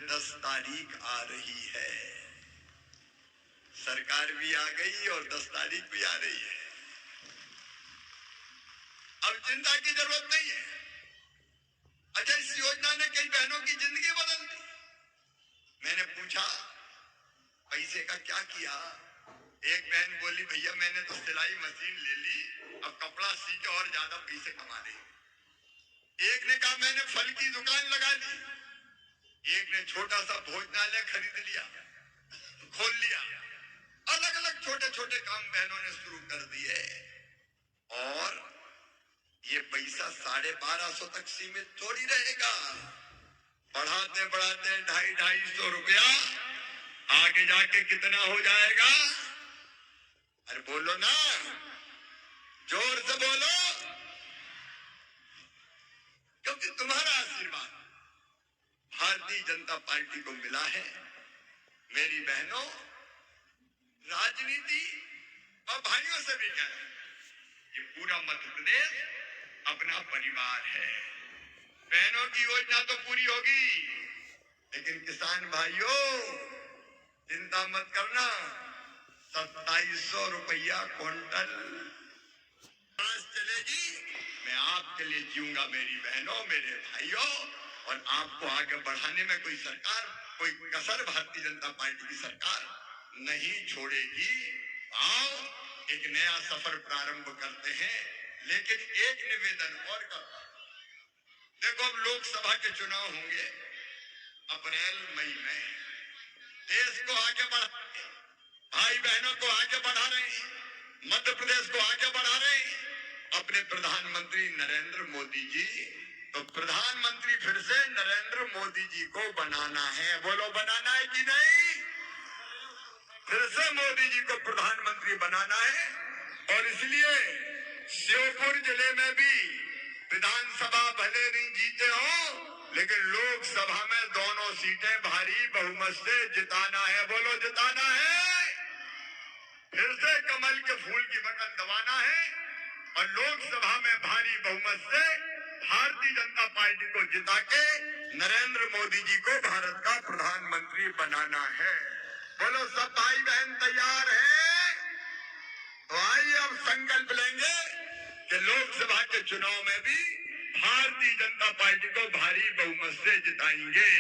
10 तारीख आ रही है। सरकार भी आ गई और 10 तारीख भी आ रही है। अब चिंता की जरूरत नहीं है। अच्छा, इस योजना ने कई बहनों की जिंदगी बदल दी। मैंने पूछा पैसे का क्या किया? एक बहन बोली, भैया मैंने तो सिलाई मशीन ले ली, अब कपड़ा सी के और ज्यादा पैसे कमा रही। एक ने कहा मैंने फल की दुकान लगा ली। एक ने छोटा सा भोजनालय खरीद लिया, खोल लिया। अलग अलग छोटे छोटे काम बहनों ने शुरू कर दिए और ये पैसा 1250 तक सीमित थोड़ी रहेगा। बढ़ाते बढ़ाते 250-250 रुपया आगे जाके कितना हो जाएगा? अरे बोलो ना, जोर से बोलो, क्योंकि तुम्हारा आशीर्वाद भारतीय जनता पार्टी को मिला है। मेरी बहनों, राजनीति और भाइयों से भी कह रहा हूं, ये पूरा मध्य प्रदेश अपना परिवार है। बहनों की योजना तो पूरी होगी, लेकिन किसान भाइयों चिंता मत करना, 2700 रुपया क्विंटल चलेगी। मैं आपके लिए जीऊंगा मेरी बहनों, मेरे भाइयों, और आपको आगे बढ़ाने में कोई सरकार, कोई कसर भारतीय जनता पार्टी की सरकार नहीं छोड़ेगी। आओ एक नया सफर प्रारंभ करते हैं। लेकिन एक निवेदन और करता हूं, देखो अब लोकसभा के चुनाव होंगे अप्रैल मई में। देश को आगे बढ़ा, भाई बहनों को आगे बढ़ा रहे हैं, मध्य प्रदेश को आगे बढ़ा रहे हैं अपने प्रधानमंत्री नरेंद्र मोदी जी। तो प्रधानमंत्री फिर से नरेंद्र मोदी जी को बनाना है। बोलो बनाना है कि नहीं? फिर से मोदी जी को प्रधानमंत्री बनाना है। और इसलिए श्योपुर जिले में भी विधानसभा भले नहीं जीते हो, लेकिन लोकसभा में दोनों सीटें भारी बहुमत से जिताना है। बोलो जिताना है। फिर से कमल के फूल की बटन दबाना है और लोकसभा में भारी बहुमत से भारतीय जनता पार्टी को जिता के नरेंद्र मोदी जी को भारत का प्रधानमंत्री बनाना है। बोलो सब भाई बहन तैयार हैं? तो आइए अब संकल्प लेंगे कि लोकसभा के चुनाव में भी भारतीय जनता पार्टी को भारी बहुमत से जिताएंगे।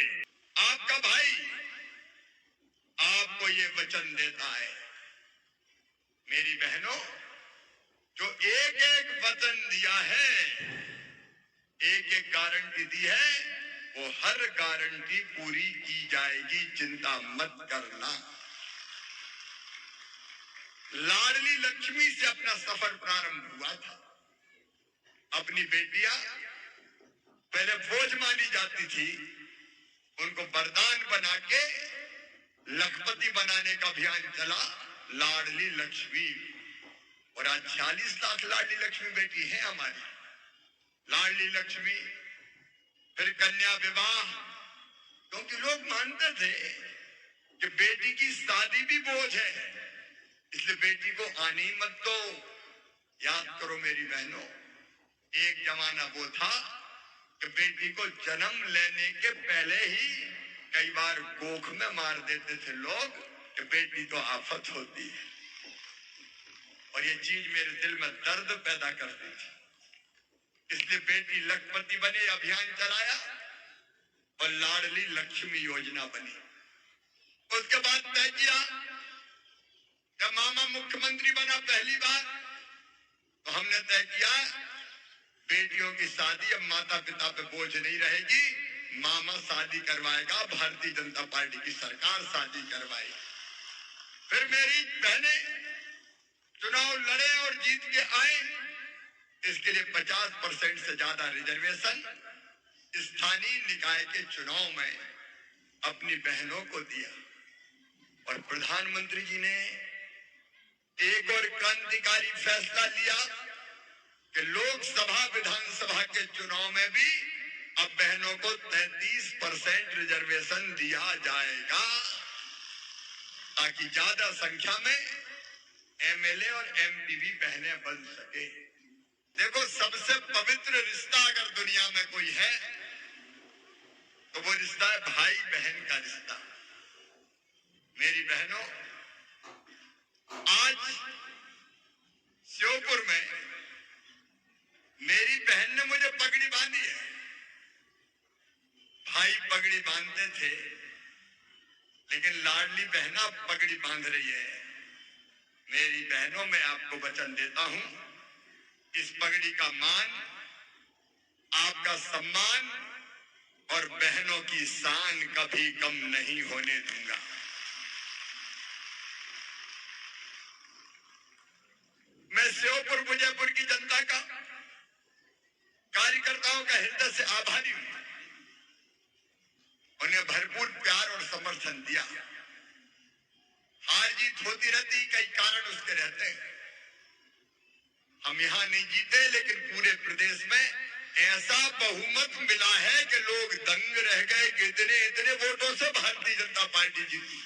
आपका भाई आपको ये वचन देता है। मेरी बहनों, जो एक एक वचन दिया है, एक एक गारंटी दी है, वो हर गारंटी पूरी की जाएगी, चिंता मत करना। लाडली लक्ष्मी से अपना सफर प्रारंभ हुआ था। अपनी बेटियां पहले बोझ मानी जाती थी, उनको वरदान बना के लखपति बनाने का अभियान चला, लाडली लक्ष्मी। और आज 40 लाख लाडली लक्ष्मी बेटी है हमारी। लाडली लक्ष्मी, फिर कन्या विवाह, क्योंकि लोग मानते थे कि बेटी की शादी भी बोझ है, इसलिए बेटी को आने ही मत दो। याद करो मेरी बहनों, एक जमाना वो था कि बेटी को जन्म लेने के पहले ही कई बार गोख में मार देते थे लोग कि बेटी तो आफत होती है। और ये चीज मेरे दिल में दर्द पैदा करती थी। इसलिए बेटी लखपति बने अभियान चलाया और लाडली लक्ष्मी योजना बनी। उसके बाद तय किया, जब मामा मुख्यमंत्री बना पहली बार, तो हमने तय किया बेटियों की शादी अब माता पिता पे बोझ नहीं रहेगी, मामा शादी करवाएगा, भारतीय जनता पार्टी की सरकार शादी करवाएगी। फिर मेरी बहनें चुनाव लड़े और जीत के आए, इसके लिए 50% से ज्यादा रिजर्वेशन स्थानीय निकाय के चुनाव में अपनी बहनों को दिया। और प्रधानमंत्री जी ने एक और क्रांतिकारी फैसला लिया कि लोकसभा विधानसभा के चुनाव में भी अब बहनों को 33% रिजर्वेशन दिया जाएगा, ताकि ज्यादा संख्या में एमएलए और एमपी भी बहनें बन सके। देखो, सबसे पवित्र रिश्ता अगर दुनिया में कोई है तो तो वो रिश्ता है भाई बहन का रिश्ता। मेरी बहनों, आज श्योपुर में मेरी बहन ने मुझे पगड़ी बांधी है। भाई पगड़ी बांधते थे, लेकिन लाडली बहना पगड़ी बांध रही है। मेरी बहनों, मैं आपको वचन देता हूं, इस पगड़ी का मान, आपका सम्मान और बहनों की शान कभी कम नहीं होने दूंगा। मैं श्योपुर मुजफ्फरपुर की जनता का, कार्यकर्ताओं का हृदय से आभारी हूं। उन्हें भरपूर प्यार और समर्थन दिया। हार जीत होती रहती, कई कारण उसके रहते हैं। हम यहां नहीं जीते, लेकिन पूरे प्रदेश में ऐसा बहुमत मिला है कि लोग दंग रह गए कि इतने इतने वोटों से भारतीय जनता पार्टी जीती।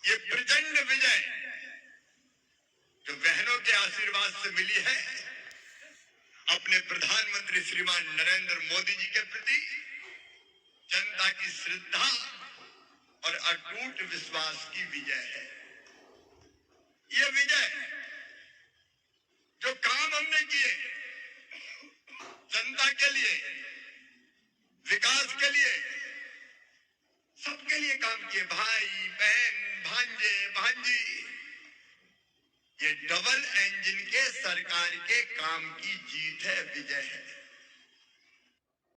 ये प्रचंड विजय जो बहनों के आशीर्वाद से मिली है, अपने प्रधानमंत्री श्रीमान नरेंद्र मोदी जी के प्रति जनता की श्रद्धा और अटूट विश्वास की विजय है। ये विजय, जो काम हमने किए जनता के लिए, विकास के लिए, सबके लिए काम किए, भाई बहन, भांजे भांजी, ये डबल इंजन के सरकार के काम की जीत है, विजय है।